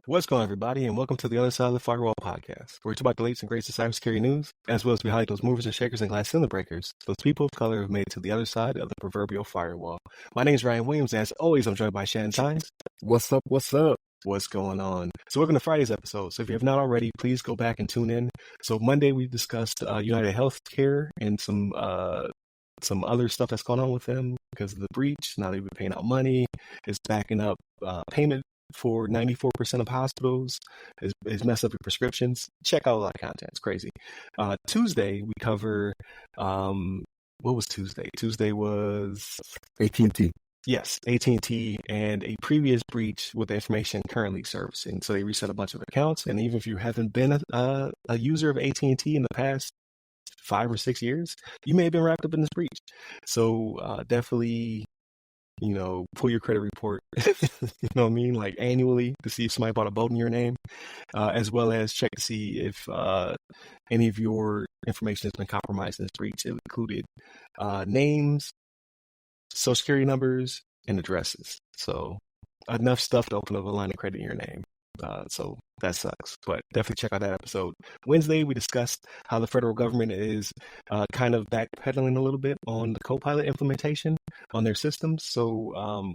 What's going on, everybody, and welcome to the Other Side of the Firewall podcast, where we talk about the latest and greatest of cybersecurity news, as well as behind those movers and shakers and glass ceiling breakers, those people of color who have made it to the other side of the proverbial firewall. My name is Ryan Williams, and as always, I'm joined by Shannon Tynes. What's up? What's up? What's going on? So welcome to Friday's episode. So if you have not already, please go back and tune in. So Monday we discussed United Healthcare and some other stuff that's going on with them because of the breach. Now they've been paying out money. It's backing up payment for 94% of hospitals. It's messed up your prescriptions. Check out a lot of content. It's crazy. Tuesday we cover what was Tuesday? Tuesday was AT&T. Yes, AT&T and a previous breach with the information currently servicing. So they reset a bunch of accounts, and even if you haven't been a user of AT&T in the past 5 or 6 years, you may have been wrapped up in this breach. So definitely, pull your credit report, you know what I mean, like annually to see if somebody bought a boat in your name, as well as check to see if any of your information has been compromised in this breach. It included names, social security numbers, and addresses. So enough stuff to open up a line of credit in your name. So that sucks, but definitely check out that episode. Wednesday, we discussed how the federal government is kind of backpedaling a little bit on the Copilot implementation on their systems. So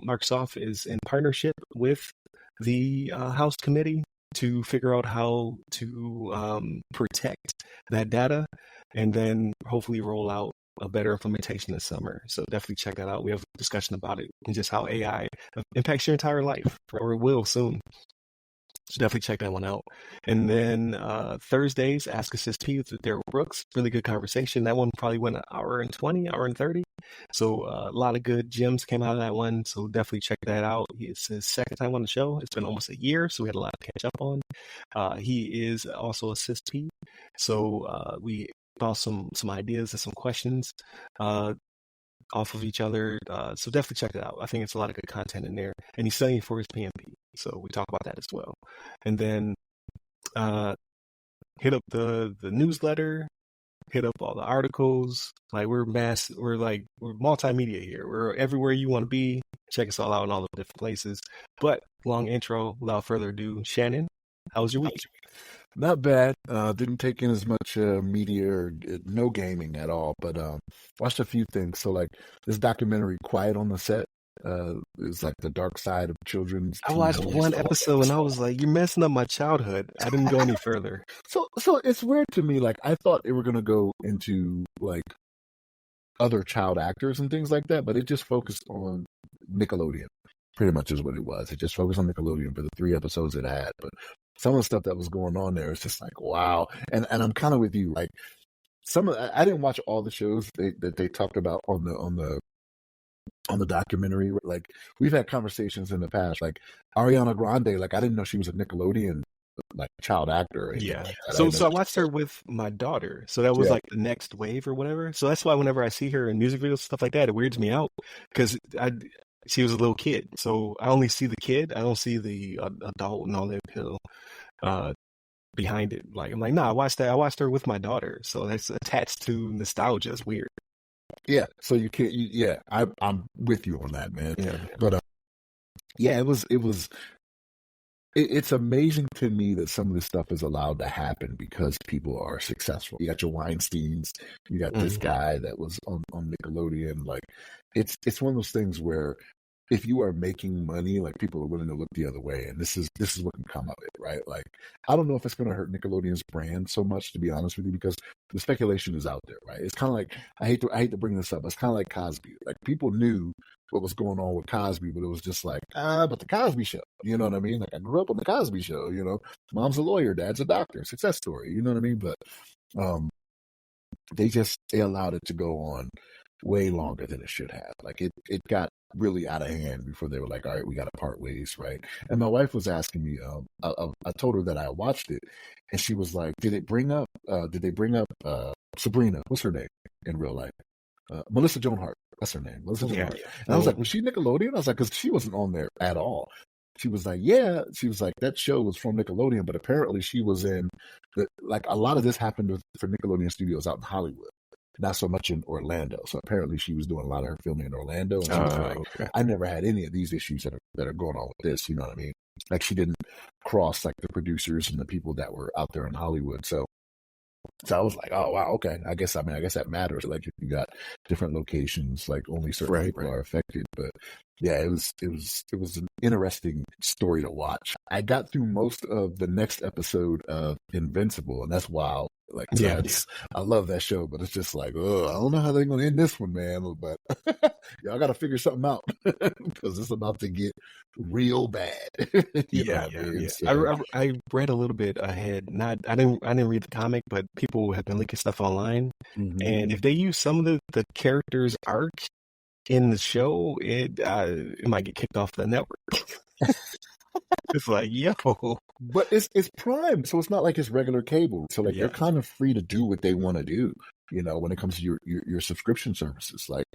Microsoft is in partnership with the House committee to figure out how to protect that data and then hopefully roll out a better implementation this summer. So definitely check that out. We have a discussion about it and just how AI impacts your entire life, or it will soon. So definitely check that one out. And then Thursdays, Ask a CSP with Daryl Brooks. Really good conversation. That one probably went an hour and 20, hour and 30. So a lot of good gems came out of that one. So definitely check that out. It's his second time on the show. It's been almost a year, so we had a lot to catch up on. He is also a CSP. So we about some ideas and some questions off of each other. So definitely check it out. I think it's a lot of good content in there. And he's studying for his PMP. So we talk about that as well. And then hit up the newsletter, hit up all the articles. Like we're multimedia here. We're everywhere you want to be. Check us all out in all the different places. But long intro, without further ado, Shannon, how was your week? Not bad. Didn't take in as much media or no gaming at all, but watched a few things. So like this documentary, Quiet on the Set, it's like the dark side of children's. I watched one episode and I was like, you're messing up my childhood. I didn't go any further. So it's weird to me. Like I thought they were going to go into like other child actors and things like that, but it just focused on Nickelodeon. Pretty much is what it was. It just focused on Nickelodeon for the 3 episodes it had, but some of the stuff that was going on there is just like, wow. And I'm kind of with you. Like I didn't watch all the shows that they talked about on the documentary. Like we've had conversations in the past, like Ariana Grande, like I didn't know she was a Nickelodeon like child actor. Yeah. Like So I watched her with my daughter. So that was like the next wave or whatever. So that's why whenever I see her in music videos, stuff like that, it weirds me out because she was a little kid, so I only see the kid. I don't see the adult and all that pill behind it. Like I'm like, nah, I watched her with my daughter, so that's attached to nostalgia. It's weird. Yeah. So you can't. I'm with you on that, man. Yeah. But it's amazing to me that some of this stuff is allowed to happen because people are successful. You got your Weinsteins, you got this guy that was on Nickelodeon. Like it's one of those things where if you are making money, like people are willing to look the other way, and this is what can come of it, right? Like I don't know if it's going to hurt Nickelodeon's brand so much, to be honest with you, because the speculation is out there, right? It's kind of like I hate to bring this up. It's kind of like Cosby. Like people knew what was going on with Cosby, but it was just like but the Cosby Show, you know what I mean? Like I grew up on the Cosby Show, mom's a lawyer, dad's a doctor, success story, you know what I mean? But they allowed it to go on way longer than it should have. Like it got really out of hand before they were like, all right, we got to part ways, right? And my wife was asking me, I told her that I watched it, and she was like, did they bring up Sabrina? What's her name in real life? Melissa Joan Hart. That's her name. Melissa Joan Hart. And I was like, was she Nickelodeon? I was like, because she wasn't on there at all. She was like, yeah. She was like, that show was from Nickelodeon, but apparently she was in like a lot of this happened for Nickelodeon Studios out in Hollywood. not so much in Orlando. So apparently she was doing a lot of her filming in Orlando, and she was like, Okay. I never had any of these issues that are going on with this. You know what I mean? Like she didn't cross like the producers and the people that were out there in Hollywood. So I was like, oh wow, okay. I guess that matters. Like if you got different locations, like only certain people are affected. But yeah, it was an interesting story to watch. I got through most of the next episode of Invincible, and that's wild. Like, I love that show, but it's just like, oh, I don't know how they're gonna end this one, man. But y'all got to figure something out because it's about to get real bad. So, I read a little bit ahead. I didn't read the comic, but people have been leaking stuff online. And if they use some of the characters' arc in the show, it might get kicked off the network. It's like, yo. But it's Prime, so it's not like it's regular cable. So like they're kind of free to do what they want to do, you know, when it comes to your subscription services. Like,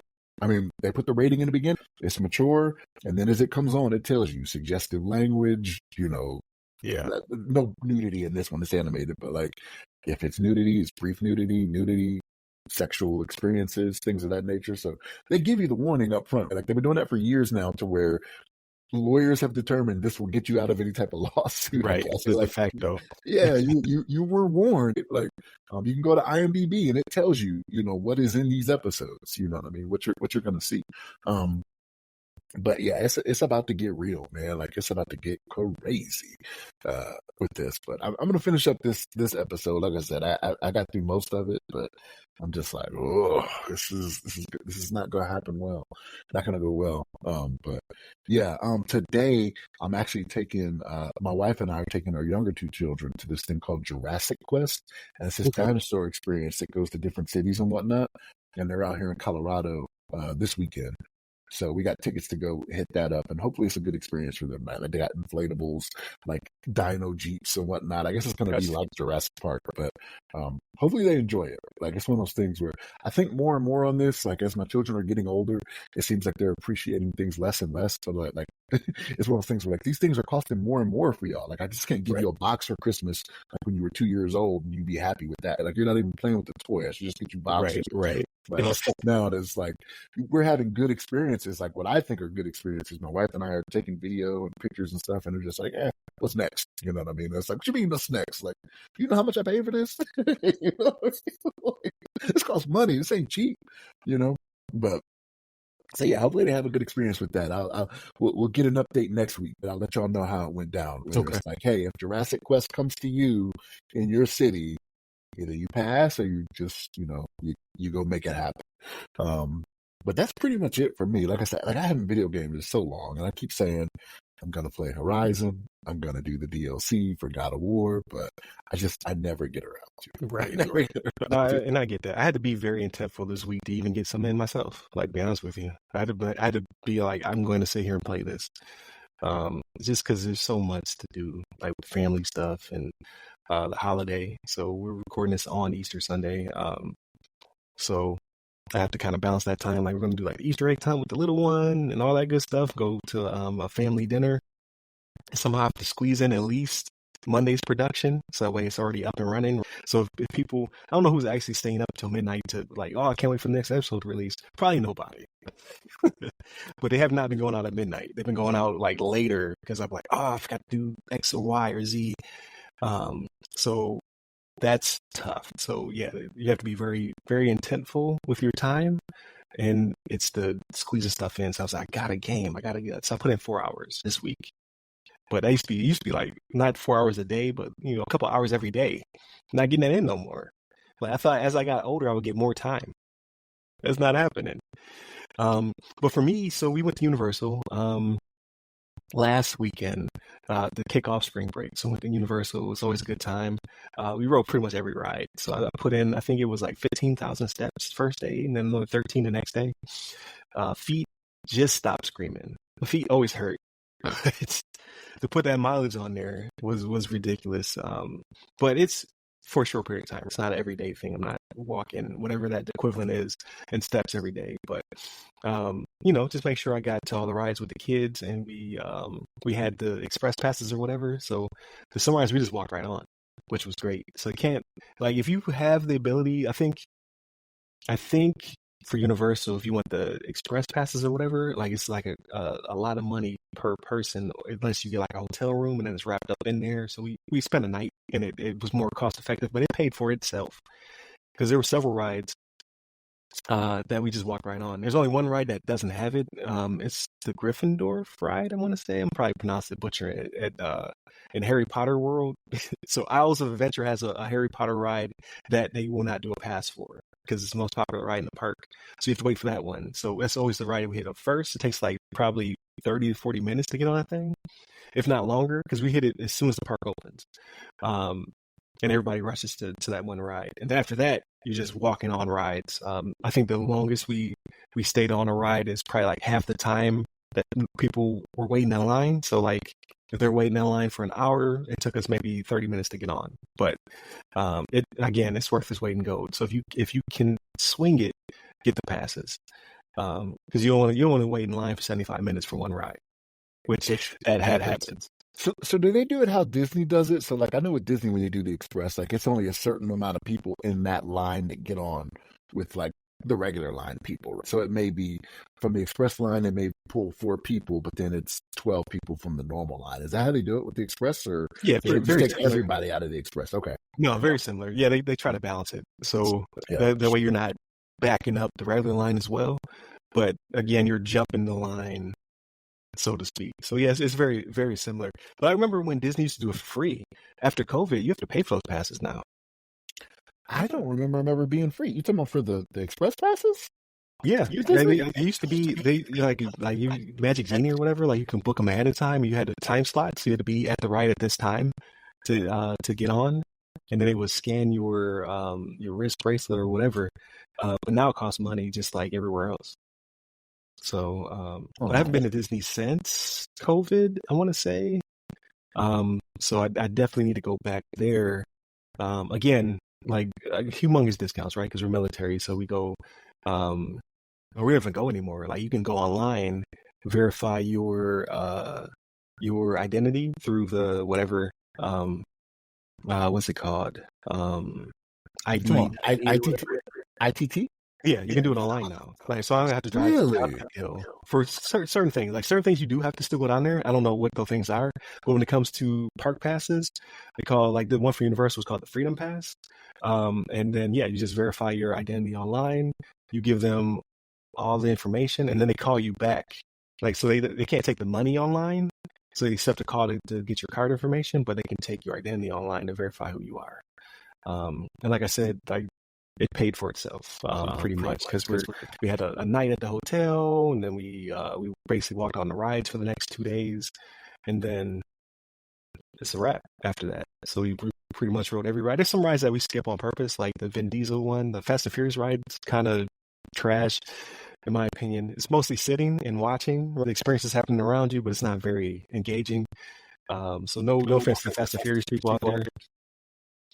I mean, they put the rating in the beginning, it's mature, and then as it comes on, it tells you suggestive language, you know. No nudity in this one, it's animated, but like if it's nudity, it's brief nudity, sexual experiences, things of that nature. So they give you the warning up front. Like they've been doing that for years now, to where lawyers have determined this will get you out of any type of lawsuit. Right. It's like, a fact, though. Yeah, you were warned. Like, you can go to IMDb and it tells you, you know, what is in these episodes. You know what I mean? What you're going to see. But yeah, it's about to get real, man. Like it's about to get crazy with this. But I'm going to finish up this episode. Like I said, I got through most of it, but I'm just like, oh, this is not going to happen well. Not going to go well. But yeah, today I'm actually taking my wife and I are taking our younger two children to this thing called Jurassic Quest, and it's this dinosaur experience that goes to different cities and whatnot. And they're out here in Colorado this weekend. So we got tickets to go hit that up, and hopefully it's a good experience for them. Like they got inflatables, like dino jeeps and whatnot. I guess it's going to be like Jurassic Park, but hopefully they enjoy it. Like it's one of those things where I think more and more on this, like as my children are getting older, it seems like they're appreciating things less and less. So like it's one of those things where like these things are costing more and more for y'all. Like I just can't give you a box for Christmas like when you were 2 years old and you'd be happy with that. Like you're not even playing with the toy. I should just get you boxes. Right. But now it's like we're having good experiences, like what I think are good experiences. My wife and I are taking video and pictures and stuff, and they're just like, what's next? You know what I mean? It's like, what you mean what's next? Like, you know how much I pay for this? You know? This costs money. This ain't cheap, you know? But so yeah, hopefully they have a good experience with that. We'll get an update next week, but I'll let y'all know how it went down. It's like, hey, if Jurassic Quest comes to you in your city, either you pass or you just, you know, you go make it happen. But that's pretty much it for me. Like I said, like I haven't video games in so long, and I keep saying I'm gonna play Horizon, I'm gonna do the DLC for God of War, but I never get around to it. Right. And I get that. I had to be very intentful this week to even get something in myself. Like, be honest with you, I had to be like, I'm going to sit here and play this. Just because there's so much to do, like with family stuff and the holiday. So we're recording this on Easter Sunday. So I have to kind of balance that time. Like we're going to do like the Easter egg time with the little one and all that good stuff. Go to a family dinner. Somehow I have to squeeze in at least Monday's production. So that way it's already up and running. So if people, I don't know who's actually staying up till midnight to like, oh, I can't wait for the next episode to release. Probably nobody. But they have not been going out at midnight. They've been going out like later because I'm like, oh, I forgot to do X or Y or Z. So that's tough. So yeah, you have to be very, very intentful with your time, and it's the squeezing stuff in. So I was like, I got a game. So I put in 4 hours this week. But it used to be like not 4 hours a day, but you know, a couple hours every day. Not getting that in no more. Like I thought as I got older, I would get more time. That's not happening. But for me, so we went to Universal last weekend to kick off spring break. So went to Universal. It was always a good time. We rode pretty much every ride. So I put in, I think it was like 15,000 steps first day, and then another 13 the next day. Feet just stopped screaming. My feet always hurt. To put that mileage on there was ridiculous. But it's for a short period of time. It's not an everyday thing. I'm not walking whatever that equivalent is in steps every day. But you know, just make sure I got to all the rides with the kids, and we had the express passes or whatever. So the sunrise we just walked right on, which was great. So you can't, like, if you have the ability, I think I think for Universal, if you want the express passes or whatever, like it's like a lot of money per person, unless you get like a hotel room and then it's wrapped up in there. So we spent a night and it was more cost effective, but it paid for itself because there were several rides that we just walked right on. There's only one ride that doesn't have it. It's the Gryffindor ride, I want to say. I'm probably pronouncing it butcher it in Harry Potter World. So Isles of Adventure has a Harry Potter ride that they will not do a pass for because it's the most popular ride in the park. So you have to wait for that one. So that's always the ride we hit up first. It takes like probably 30 to 40 minutes to get on that thing, if not longer, because we hit it as soon as the park opens. And everybody rushes to that one ride. And then after that, you're just walking on rides. I think the longest we stayed on a ride is probably like half the time that people were waiting in line. So like if they're waiting in line for an hour, it took us maybe 30 minutes to get on. But it's worth its weight in gold. So if you can swing it, get the passes. Because you don't want to wait in line for 75 minutes for one ride, which that happens. So do they do it how Disney does it? So like I know with Disney when they do the express, like it's only a certain amount of people in that line that get on with like the regular line people. So it may be from the express line, they may pull 4 people, but then it's 12 people from the normal line. Is that how they do it with the express, or yeah, very take everybody out of the express? Okay, no, very similar. Yeah, they try to balance it so that way you're not backing up the regular line as well, but again you're jumping the line, so to speak. So yes, it's very, very similar. But I remember when Disney used to do it for free. After COVID, you have to pay for those passes now. I don't remember them ever being free. You talking about for the express passes? Yeah, they used to be like you Magic Genie or whatever. Like you can book them ahead of time. You had a time slot, so you had to be at the ride at this time to get on, and then they would scan your wrist bracelet or whatever. But now it costs money, just like everywhere else. So, but I haven't been to Disney since COVID, I want to say. So I definitely need to go back there. Again, like humongous discounts, right? Because we're military, so we go, or we don't even go anymore. Like you can go online, verify your identity through the whatever, what's it called? ID. ITT? Yeah, you can do it online now. Like, so I don't have to drive for certain things. Like certain things, you do have to still go down there. I don't know what those things are, but when it comes to park passes, they call like the one for Universal is called the Freedom Pass. And then you just verify your identity online. You give them all the information, and then they call you back. Like so, they can't take the money online, so they still have to call to get your card information, but they can take your identity online to verify who you are. And like I said, like. It paid for itself pretty much because we had a night at the hotel, and then we basically walked on the rides for the next 2 days, and then it's a wrap after that. So we pretty much rode every ride. There's some rides that we skip on purpose, like the Vin Diesel one. The Fast and Furious ride is kind of trash, in my opinion. It's mostly sitting and watching the experiences happening around you, but it's not very engaging. So no offense to the Fast and Furious people out there.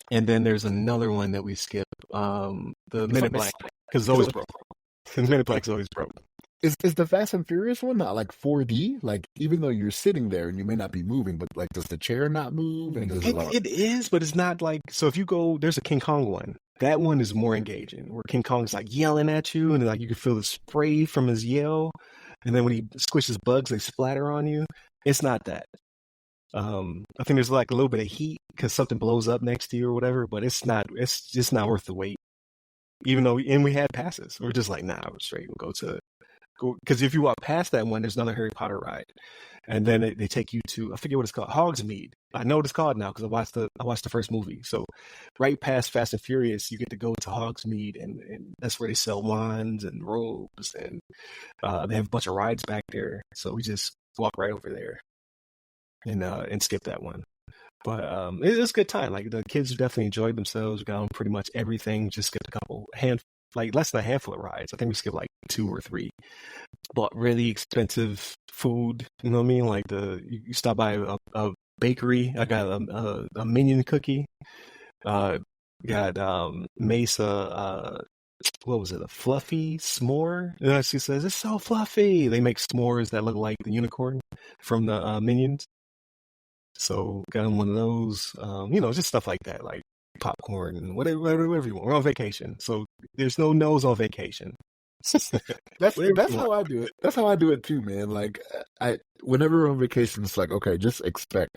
And then there's another one that we skip, the Minute Blank, because it's always broke. The Minute Blank's always broke. Is the Fast and Furious one not like 4D? Like even though you're sitting there and you may not be moving, but like does the chair not move? And it is, but it's not like so. If you go, there's a King Kong one. That one is more engaging, where King Kong's like yelling at you, and like you can feel the spray from his yell, and then when he squishes bugs, they splatter on you. It's not that. I think there's like a little bit of heat because something blows up next to you or whatever, but it's just not worth the wait. Even though we had passes, we're just like, nah, we're straight. We'll go because if you walk past that one, there's another Harry Potter ride, and then they take you to, I forget what it's called, Hogsmeade. I know what it's called now because I watched the first movie. So right past Fast and Furious, you get to go to Hogsmeade, and that's where they sell wands and robes, and they have a bunch of rides back there. So we just walk right over there and skip that one. But it was a good time. Like the kids definitely enjoyed themselves. We got on pretty much everything. Just skipped a couple less than a handful of rides. I think we skipped like 2 or 3. Bought really expensive food. You know what I mean? Like you stop by a bakery. I got a minion cookie. Got Mesa. What was it? A fluffy s'more? And she says it's so fluffy. They make s'mores that look like the unicorn from the Minions. So got him one of those, just stuff like that. Like popcorn, whatever you want. We're on vacation, so there's no no's on vacation. That's how I do it. That's how I do it too, man. Like I whenever we're on vacation, it's like, okay, just expect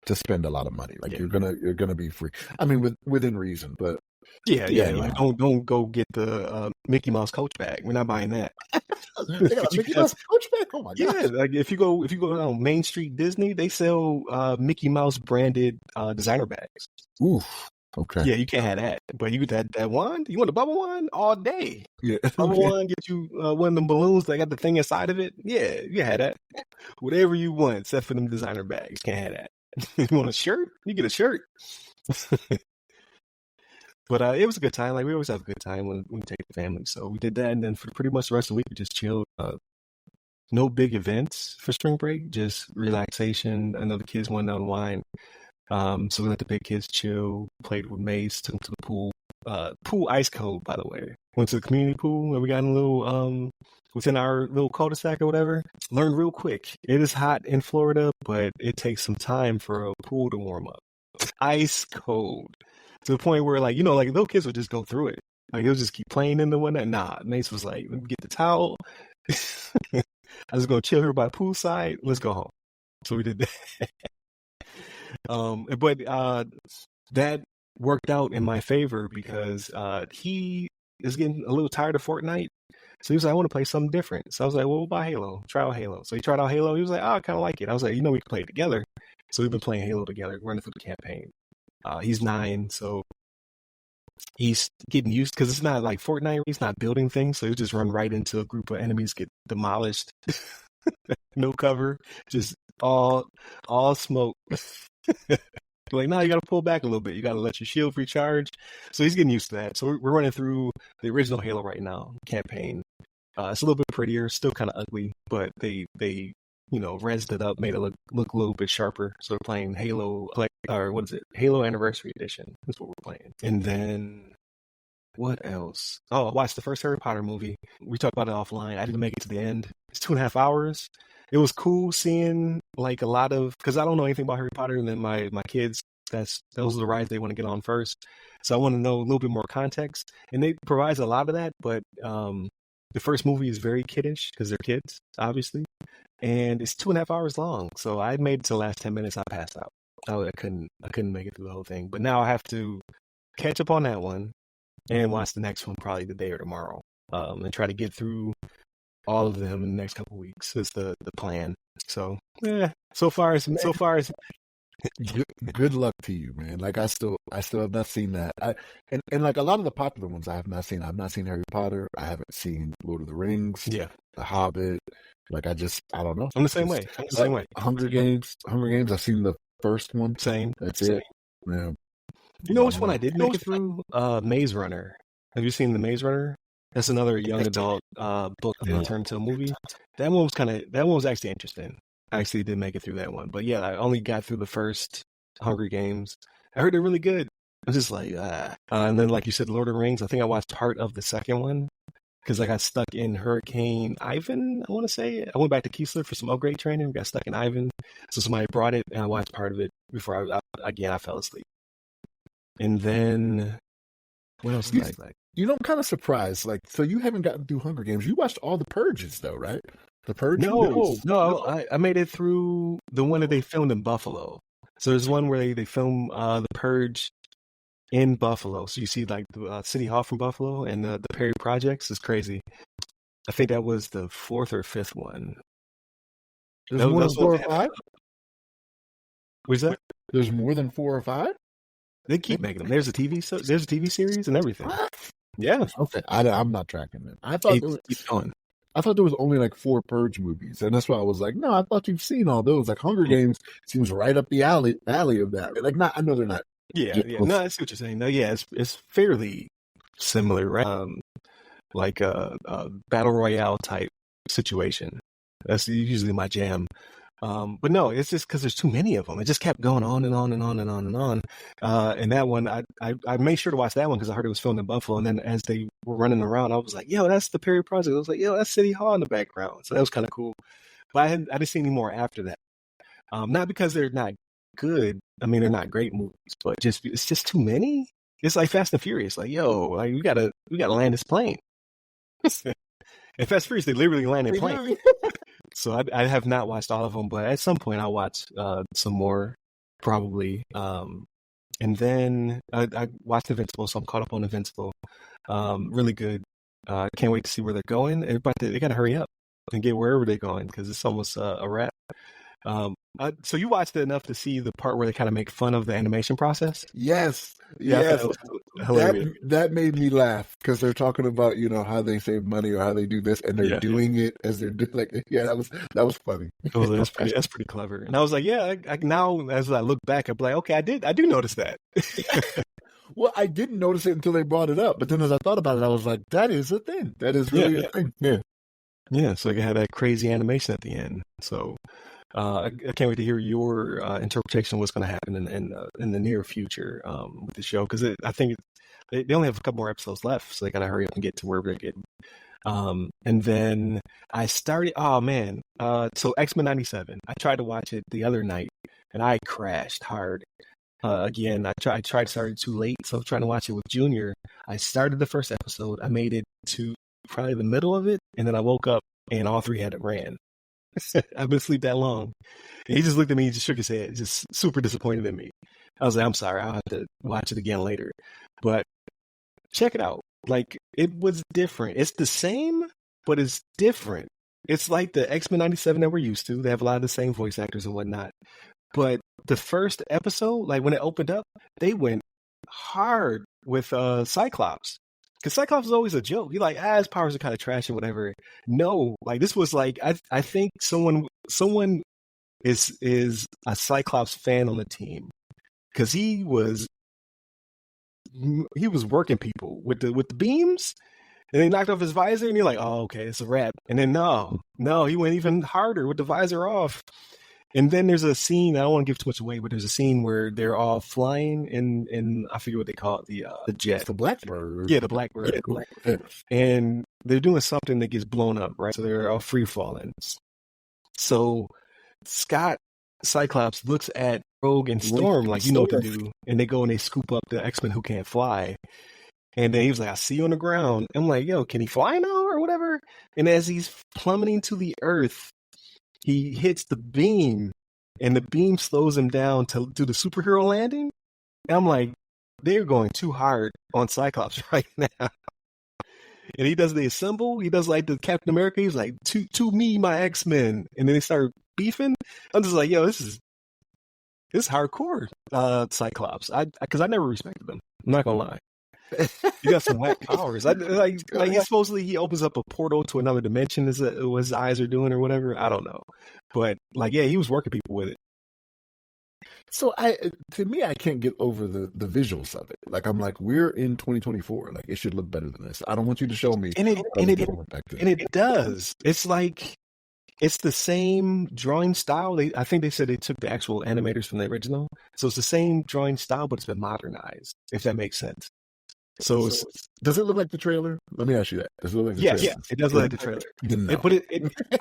to spend a lot of money. Like you're gonna be free. I mean, within reason, but yeah. Like don't go get the Mickey Mouse Coach bag. We're not buying that. They got a Mickey Mouse Coach bag. Oh my god! Yeah, like if you go on Main Street Disney, they sell Mickey Mouse branded designer bags. Oof. Okay. Yeah, you can't have that. But you get that wand. You want the bubble wand all day? Yeah. Bubble wand, get you one of them balloons that got the thing inside of it. Yeah, you have that. Whatever you want, except for them designer bags. Can't have that. You want a shirt? You get a shirt. But it was a good time. Like we always have a good time when we take the family. So we did that, and then for pretty much the rest of the week, we just chilled. No big events for spring break, just relaxation. I know the kids wanted to unwind. So we let the big kids chill, played with Mace, took them to the pool. Pool ice cold, by the way. Went to the community pool where we got in a little, within our little cul-de-sac or whatever. Learned real quick. It is hot in Florida, but it takes some time for a pool to warm up. Ice cold. To the point where, like, like little kids would just go through it. Like, they'll just keep playing in the one that, nah. Mace was like, let me get the towel. I was going to chill here by poolside. Let's go home. So we did that. But that worked out in my favor because he is getting a little tired of Fortnite. So he was like, I want to play something different. So I was like, well, what about Halo? Try out Halo. So he tried out Halo. He was like, oh, I kind of like it. I was like, we can play it together. So we've been playing Halo together, running through the campaign. He's 9, so he's getting used because it's not like Fortnite. He's not building things, so he'll just run right into a group of enemies, get demolished. No cover, just all smoke. Like, no, you got to pull back a little bit. You got to let your shield recharge. So he's getting used to that. So we're running through the original Halo right now campaign. It's a little bit prettier, still kind of ugly, but they rezzed it up, made it look a little bit sharper. So we're playing Halo, Halo Anniversary Edition. That's what we're playing. And then what else? Oh, I watched the first Harry Potter movie. We talked about it offline. I didn't make it to the end. It's 2.5 hours. It was cool seeing like a lot of, because I don't know anything about Harry Potter, and then my kids, those are the rides they want to get on first. So I want to know a little bit more context, and they provides a lot of that. But the first movie is very kiddish because they're kids, obviously, and it's 2.5 hours long. So I made it to the last 10 minutes. I passed out. I couldn't make it through the whole thing. But now I have to catch up on that one and watch the next one probably today or tomorrow, and try to get through all of them in the next couple of weeks. Is the plan. So so far as good luck to you, man. Like I still have not seen that. And like a lot of the popular ones I have not seen. I've not seen Harry Potter. I haven't seen Lord of the Rings. Yeah. The Hobbit. Like I don't know. I'm the same way. Hunger Games. I've seen the first one. Same. That's it. Yeah. You know which one I did make it through? Maze Runner. Have you seen the Maze Runner? That's another young adult book that turned into a movie. That one was actually interesting. I actually did make it through that one. But yeah, I only got through the first Hunger Games. I heard they're really good. I was just like, and then like you said, Lord of the Rings, I think I watched part of the second one because I got stuck in Hurricane Ivan, I want to say. I went back to Keesler for some upgrade training, got stuck in Ivan. So somebody brought it and I watched part of it before I fell asleep. And then what else did I like? I'm kind of surprised. Like, so you haven't gotten through Hunger Games. You watched all the Purges, though, right? The Purge? No. I made it through the one that they filmed in Buffalo. So there's one where they film the Purge in Buffalo. So you see like the City Hall from Buffalo and the Perry Projects. Is crazy. I think that was the 4th or 5th one. There's more than 4 or 5? What's that? There's more than 4 or 5? They keep making them. There's a TV series and everything. What? Yeah. Okay. I'm not tracking it. I thought there was only like 4 Purge movies, and that's why I was like, no, I thought you've seen all those. Like Hunger Games seems right up the alley of that. Like, not, I know they're not. Yeah. No, I see what you're saying. No, yeah, it's fairly similar, right? Like a battle royale type situation. That's usually my jam. But no, it's just because there's too many of them. It just kept going on and on and on and on and on. And that one, I made sure to watch that one because I heard it was filmed in Buffalo. And then as they were running around, I was like, yo, that's the Perry Project. I was like, yo, that's City Hall in the background. So that was kind of cool. But I didn't see any more after that. Not because they're not good. I mean, they're not great movies, but it's just too many. It's like Fast and Furious. Like, yo, like we gotta land this plane. And Fast and Furious, they literally land a plane. So I have not watched all of them, but at some point I'll watch some more, probably. And then I watched Invincible, so I'm caught up on Invincible. Really good. Can't wait to see where they're going. They got to hurry up and get wherever they're going because it's almost a wrap. So you watched it enough to see the part where they kind of make fun of the animation process? Yes, Yeah, yes. hilarious. That made me laugh because they're talking about how they save money or how they do this, and they're doing it as they're doing. Like, yeah, that was funny. That's pretty clever. And I was like, yeah, I now as I look back, I'm like, okay, I do notice that. Well, I didn't notice it until they brought it up, but then as I thought about it, I was like, that is a thing. That is really a thing. Yeah. Yeah, so they had that crazy animation at the end. So I can't wait to hear your interpretation of what's going to happen in the near future with the show because I think they only have a couple more episodes left, so they got to hurry up and get to wherever they're getting. And then I started. Oh man! So X-Men '97. I tried to watch it the other night, and I crashed hard. Again, I tried to start it too late, so I'm trying to watch it with Junior. I started the first episode. I made it to probably the middle of it, and then I woke up, and all three had it ran. I've been asleep that long. And he just looked at me and just shook his head, just super disappointed in me. I was like, I'm sorry, I'll have to watch it again later. But check it out. Like, it was different. It's the same, but it's different. It's like the X-Men '97 that we're used to. They have a lot of the same voice actors and whatnot. But the first episode, like when it opened up, they went hard with Cyclops. Because Cyclops is always a joke. You're like, his powers are kind of trash or whatever. No, like this was like, I think someone is a Cyclops fan on the team. Because he was working people with the beams. And they knocked off his visor and you're like, oh, okay, it's a wrap. And then no, he went even harder with the visor off. And then there's a scene, I don't want to give too much away, but there's a scene where they're all flying in I forget what they call it, the jet. It's the Blackbird. Yeah, the Blackbird. Yeah, Blackbird. And they're doing something that gets blown up, right? So they're all free falling. So Scott Cyclops looks at Rogue and Storm like, you know what to do. And they go and they scoop up the X-Men who can't fly. And then he was like, I see you on the ground. I'm like, yo, can he fly now or whatever? And as he's plummeting to the earth, he hits the beam, and the beam slows him down to do the superhero landing. And I'm like, they're going too hard on Cyclops right now. And he does the assemble. He does like the Captain America. He's like, to me, my X-Men. And then they start beefing. I'm just like, yo, this is hardcore Cyclops. Because I never respected him. I'm not going to lie. You got some whack powers. Like supposedly he opens up a portal to another dimension is what his eyes are doing or whatever. I don't know. But like, yeah, he was working people with it. So to me, I can't get over the visuals of it. Like, I'm like, we're in 2024. Like, it should look better than this. I don't want you to show me. And it does. It's like, it's the same drawing style. I think they said they took the actual animators from the original. So it's the same drawing style, but it's been modernized, if that makes sense. So does it look like the trailer? Let me ask you that. Does it look like the trailer? Yes, it does look like the trailer. No. But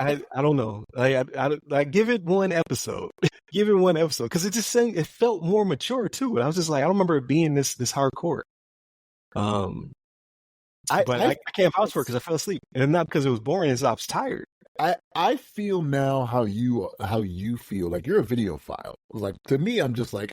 I don't know. I give it one episode. Give it one episode because it felt more mature too. And I was just like, I don't remember it being this hardcore. I can't vouch for it because I fell asleep, and not because it was boring. It's I was tired. I feel now how you feel. Like, you're a video file. Like, to me, I'm just like,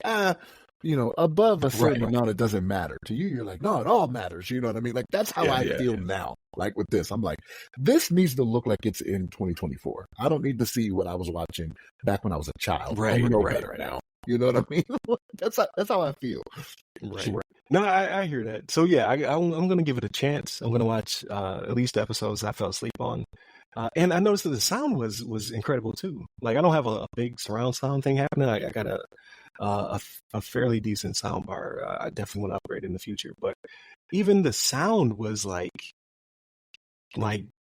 above a certain amount, it doesn't matter. To you, you're like, no, it all matters. You know what I mean? Like, that's how I feel now. Like, with this, I'm like, this needs to look like it's in 2024. I don't need to see what I was watching back when I was a child. Right, I know better now. You know what I mean? That's how I feel. Right. Sure. No, I hear that. So yeah, I'm going to give it a chance. I'm going to watch at least the episodes I fell asleep on. And I noticed that the sound was incredible too. Like, I don't have a big surround sound thing happening. I got a fairly decent sound bar. I definitely want to upgrade in the future. But even the sound was like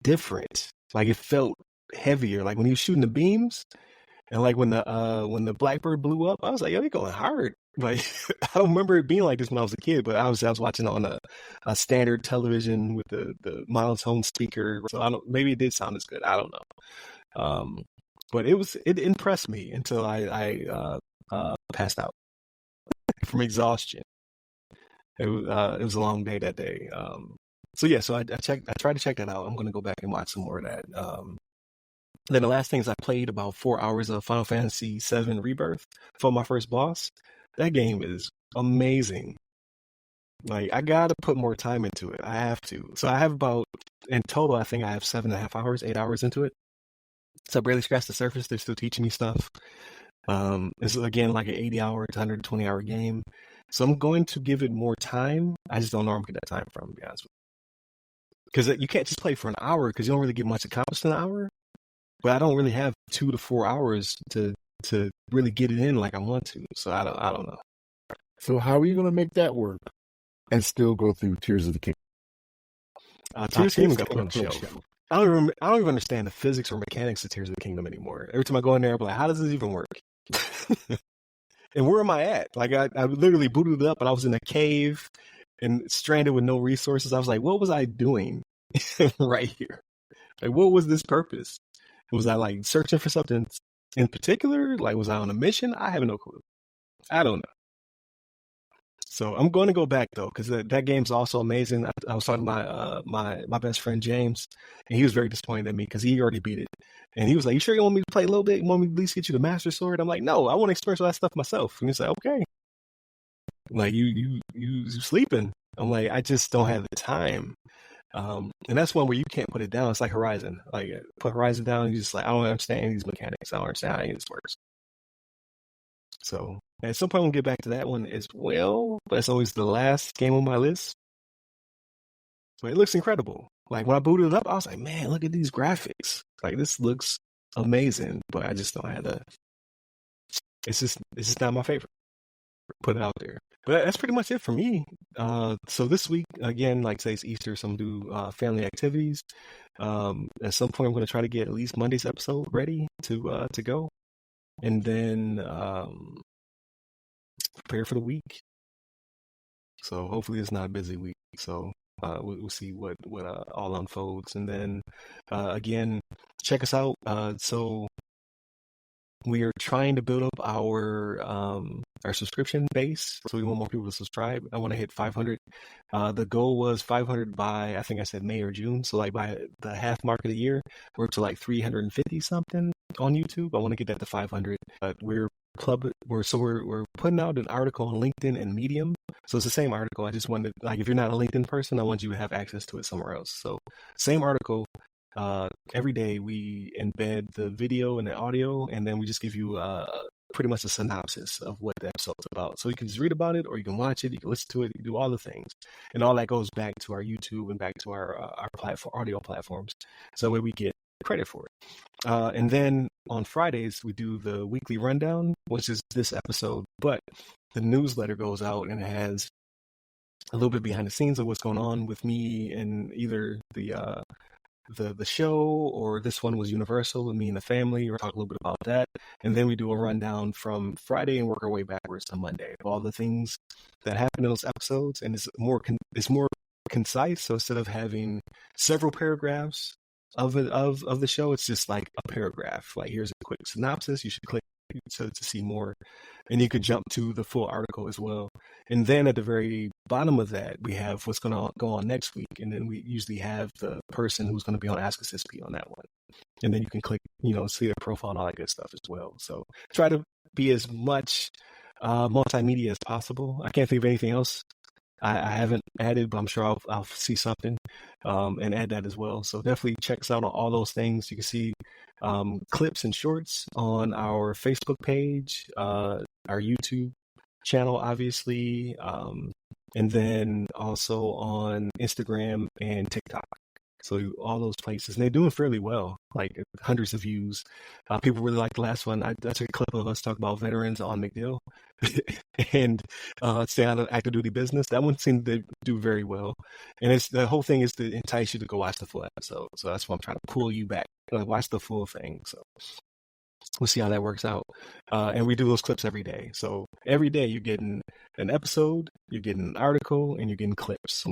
different. Like, it felt heavier. Like when he was shooting the beams, and like when the Blackbird blew up, I was like, yo, they're going hard. Like, I don't remember it being like this when I was a kid, but I was watching on a standard television with the monotone speaker. So maybe it did sound as good. I don't know. But it impressed me until I passed out from exhaustion. It was a long day that day. So yeah, so I tried to check that out. I'm gonna go back and watch some more of that. Then the last thing is I played about 4 hours of Final Fantasy VII Rebirth for my first boss. That game is amazing. Like I gotta put more time into it. I have to. So I have about in total, I think I have 7.5 hours, 8 hours into it. So I barely scratched the surface. They're still teaching me stuff. It's again like an 80-hour to 120-hour game. So I'm going to give it more time. I just don't know where I'm getting that time from, to be honest with you. Because you can't just play for an hour because you don't really get much accomplished in an hour. But I don't really have 2 to 4 hours to really get it in like I want to. So I don't know. So how are you going to make that work and still go through Tears of the Kingdom? Tears of the Kingdom got put on the shelf. I don't even understand the physics or mechanics of Tears of the Kingdom anymore. Every time I go in there, I'm like, how does this even work? And where am I at? Like I literally booted it up and I was in a cave and stranded with no resources. I was like, what was I doing right here? Like, what was this purpose? Was I like searching for something in particular? Like, was I on a mission? I have no clue. I don't know. So I'm going to go back though, because that game's also amazing. I was talking to my best friend James, and he was very disappointed at me because he already beat it, and he was like, "You sure you want me to play a little bit? You want me to at least get you the Master Sword?" I'm like, "No, I want to experience all that stuff myself." And he's like, "Okay." Like you sleeping? I'm like, I just don't have the time. And that's one where you can't put it down. It's like Horizon. Like put Horizon down, and you just like, I don't understand these mechanics. I don't understand how any of this works. So at some point we'll get back to that one as well. But it's always the last game on my list. But it looks incredible. Like when I booted it up, I was like, man, look at these graphics. Like this looks amazing. But I just don't have the. It's just not my favorite. Put it out there. But that's pretty much it for me. So this week, again, like say it's Easter, so I'm do family activities. At some point, I'm going to try to get at least Monday's episode ready to go, and then prepare for the week. So hopefully it's not a busy week. So we'll see what all unfolds, and then again, check us out. So we are trying to build up our subscription base, so we want more people to subscribe. I want to hit 500. The goal was 500 by, I think I said May or June. So like by the half mark of the year, we're up to like 350 something on YouTube. I want to get that to 500. We're putting out an article on LinkedIn and Medium. So it's the same article. I just wanted, like, if you're not a LinkedIn person, I want you to have access to it somewhere else. So same article. Every day we embed the video and the audio, and then we just give you pretty much a synopsis of what the episode's about. So you can just read about it, or you can watch it, you can listen to it, you can do all the things, and all that goes back to our YouTube and back to our platform, audio platforms. So that way we get credit for it. And then on Fridays we do the weekly rundown, which is this episode, but the newsletter goes out and it has a little bit behind the scenes of what's going on with me and either the show, or this one was Universal with me and the family. We'll talk a little bit about that, and then we do a rundown from Friday and work our way backwards to Monday of all the things that happened in those episodes, and it's more concise. So instead of having several paragraphs of the show, it's just like a paragraph. Like, here's a quick synopsis. You should click to see more, and you could jump to the full article as well. And then at the very bottom of that, we have what's going to go on next week, and then we usually have the person who's going to be on Ask Us SP on that one, and then you can click, see their profile and all that good stuff as well. So try to be as much multimedia as possible. I can't think of anything else I haven't added, but I'm sure I'll see something and add that as well. So definitely check us out on all those things. You can see clips and shorts on our Facebook page, our YouTube channel, obviously, and then also on Instagram and TikTok. So all those places, and they're doing fairly well, like hundreds of views. People really like the last one. I took a clip of us talking about veterans on McDill and stay out of active duty business. That one seemed to do very well. And the whole thing is to entice you to go watch the full episode. So that's why I'm trying to pull you back, watch the full thing. So we'll see how that works out. And we do those clips every day. So every day you're getting an episode, you're getting an article, and you're getting clips.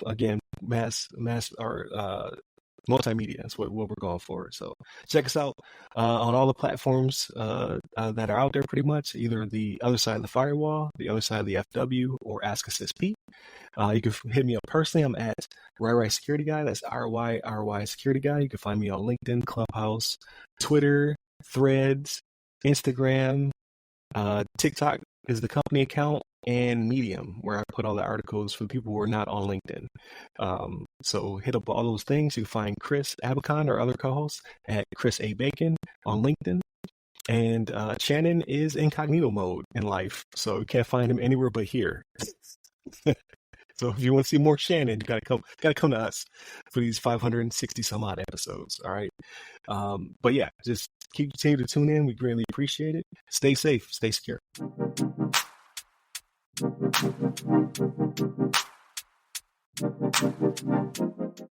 Again, mass or Multimedia. That's what we're going for. So check us out on all the platforms that are out there pretty much, either the other side of the firewall, the other side of the FW, or Ask Us SP. You can hit me up personally. I'm at RyRy Security Guy. That's RYRY Security Guy. You can find me on LinkedIn, Clubhouse, Twitter, Threads, Instagram, TikTok is the company account, and Medium, where I put all the articles for people who are not on LinkedIn. So hit up all those things. You can find Chris Abacon, our other co-host, at Chris A. Bacon on LinkedIn. And Shannon is incognito mode in life, so you can't find him anywhere but here. So if you want to see more Shannon, you gotta come to us for these 560 some odd episodes. All right. But yeah, just continue to tune in. We greatly appreciate it. Stay safe, stay secure.